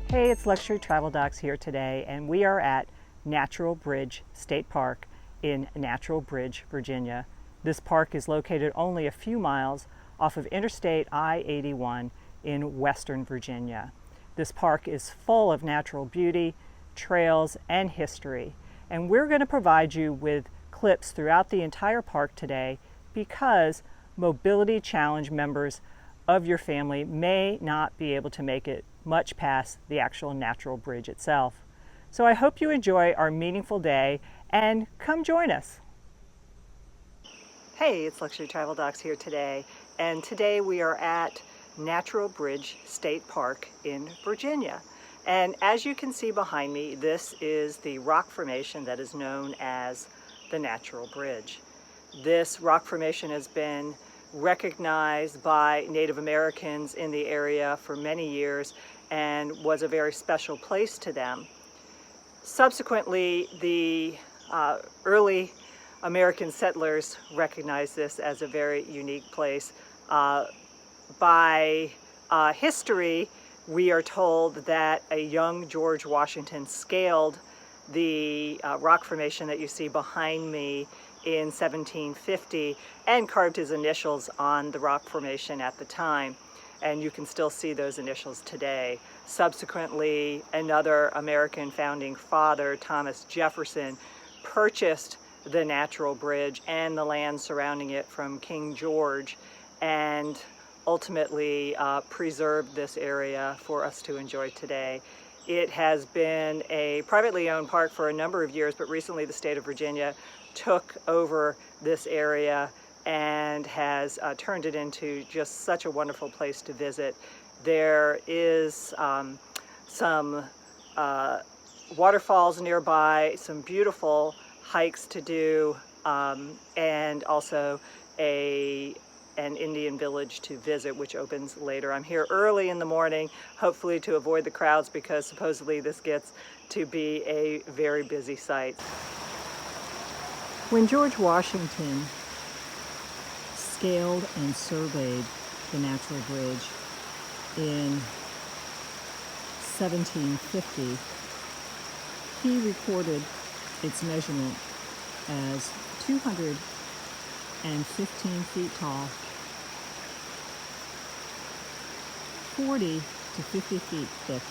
Hey, it's Luxury Travel Docs here today, and we are at Natural Bridge State Park in Natural Bridge, Virginia. This park is located only a few miles off of Interstate I-81 in Western Virginia. This park is full of natural beauty, trails, and history, and we're going to provide you with clips throughout the entire park today because mobility challenge members of your family may not be able to make it much past the actual natural bridge itself. So I hope you enjoy our meaningful day and come join us. Hey, it's Luxury Travel Docs here today, and today we are at Natural Bridge State Park in Virginia. And as you can see behind me, this is the rock formation that is known as the Natural Bridge. This rock formation has been recognized by Native Americans in the area for many years and was a very special place to them. Subsequently, the early American settlers recognized this as a very unique place. By history, we are told that a young George Washington scaled the rock formation that you see behind me in 1750 and carved his initials on the rock formation at the time, and you can still see those initials today. Subsequently, another American founding father, Thomas Jefferson, purchased the Natural Bridge and the land surrounding it from King George and ultimately preserved this area for us to enjoy today. It has been a privately owned park for a number of years, but recently the state of Virginia took over this area and has turned it into just such a wonderful place to visit. There is some waterfalls nearby, some beautiful hikes to do, and also an Indian village to visit, which opens later. I'm here early in the morning, hopefully to avoid the crowds, because supposedly this gets to be a very busy site. When George Washington scaled and surveyed the Natural Bridge in 1750, he recorded its measurement as 215 feet tall, 40 to 50 feet thick,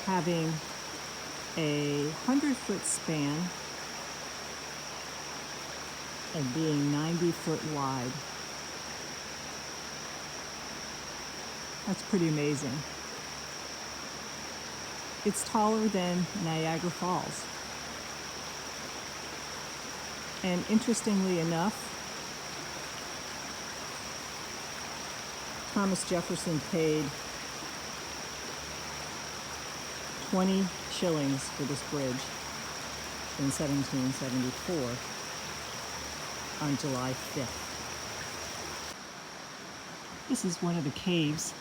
having a 100-foot span and being 90 foot wide. That's pretty amazing. It's taller than Niagara Falls. And interestingly enough, Thomas Jefferson paid 20 shillings for this bridge in 1774 on July 5th. This is one of the caves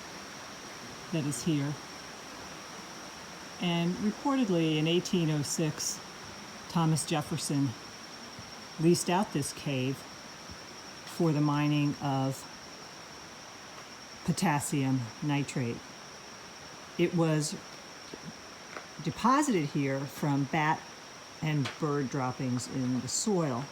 that is here. And reportedly in 1806, Thomas Jefferson leased out this cave for the mining of potassium nitrate. It was deposited here from bat and bird droppings in the soil.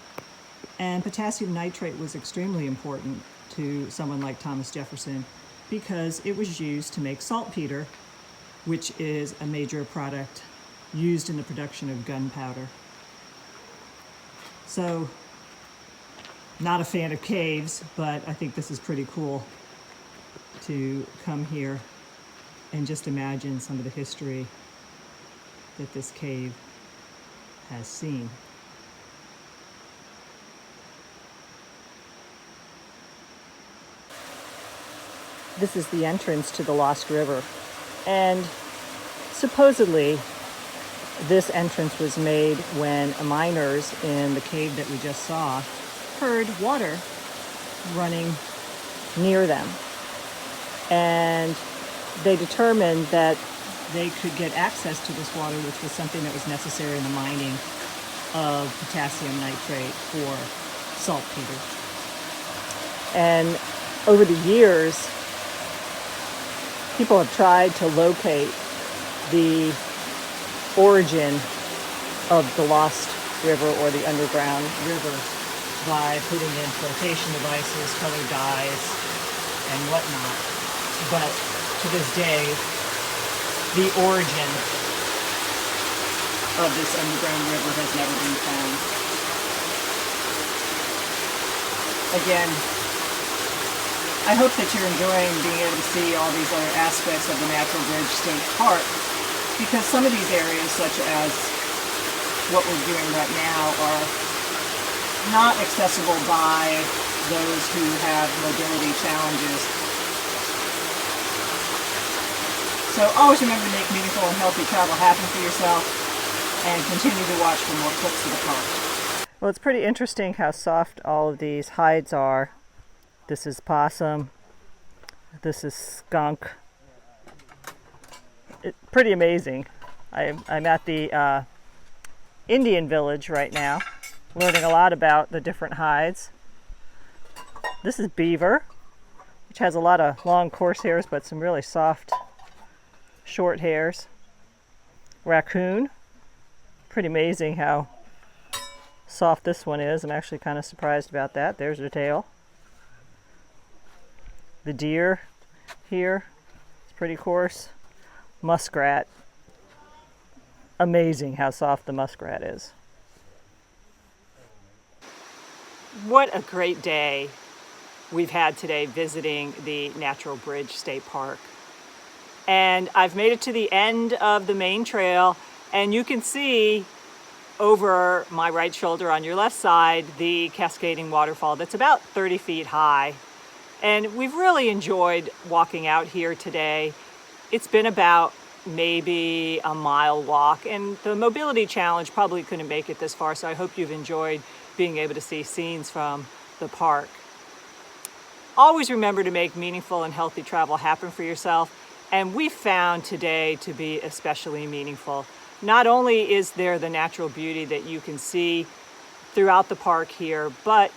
And potassium nitrate was extremely important to someone like Thomas Jefferson because it was used to make saltpeter, which is a major product used in the production of gunpowder. So, not a fan of caves, but I think this is pretty cool to come here and just imagine some of the history that this cave has seen. This is the entrance to the Lost River, and supposedly this entrance was made when miners in the cave that we just saw heard water running near them, and they determined that they could get access to this water, which was something that was necessary in the mining of potassium nitrate for saltpeter. And over the years, people have tried to locate the origin of the lost river or the underground river by putting in flotation devices, colored dyes, and whatnot. But to this day, the origin of this underground river has never been found. Again, I hope that you're enjoying being able to see all these other aspects of the Natural Bridge State Park, because some of these areas, such as what we're doing right now, are not accessible by those who have mobility challenges. So always remember to make meaningful and healthy travel happen for yourself, and continue to watch for more clips of the park. Well, it's pretty interesting how soft all of these hides are. This is possum. This is skunk. It's pretty amazing. I'm at the Indian village right now, learning a lot about the different hides. This is beaver, which has a lot of long coarse hairs, but some really soft, short hairs. Raccoon. Pretty amazing how soft this one is. I'm actually kind of surprised about that. There's her tail. The deer here is pretty coarse. Muskrat. Amazing how soft the muskrat is. What a great day we've had today visiting the Natural Bridge State Park. And I've made it to the end of the main trail, and you can see over my right shoulder on your left side the cascading waterfall that's about 30 feet high. And we've really enjoyed walking out here today. It's been about maybe a mile walk, and the mobility challenge probably couldn't make it this far, so I hope you've enjoyed being able to see scenes from the park. Always remember to make meaningful and healthy travel happen for yourself, and we found today to be especially meaningful. Not only is there the natural beauty that you can see throughout the park here, but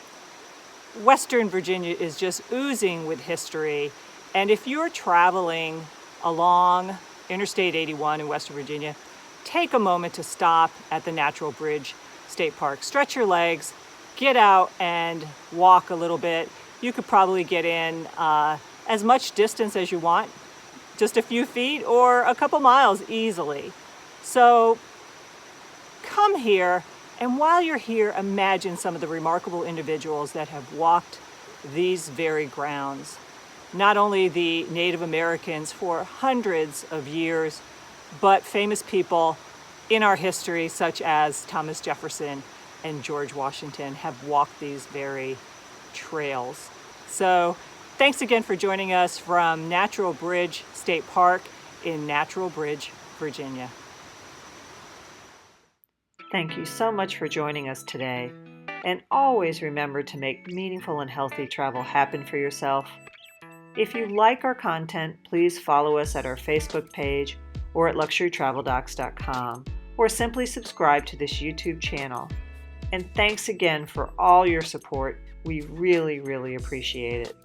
Western Virginia is just oozing with history. And if you're traveling along Interstate 81 in Western Virginia, take a moment to stop at the Natural Bridge State Park. Stretch your legs, get out and walk a little bit. You could probably get in as much distance as you want, just a few feet or a couple miles easily. So come here, and while you're here, imagine some of the remarkable individuals that have walked these very grounds. Not only the Native Americans for hundreds of years, but famous people in our history such as Thomas Jefferson and George Washington have walked these very trails. So thanks again for joining us from Natural Bridge State Park in Natural Bridge, Virginia. Thank you so much for joining us today. And always remember to make meaningful and healthy travel happen for yourself. If you like our content, please follow us at our Facebook page or at luxurytraveldocs.com, or simply subscribe to this YouTube channel. And thanks again for all your support. We really, really appreciate it.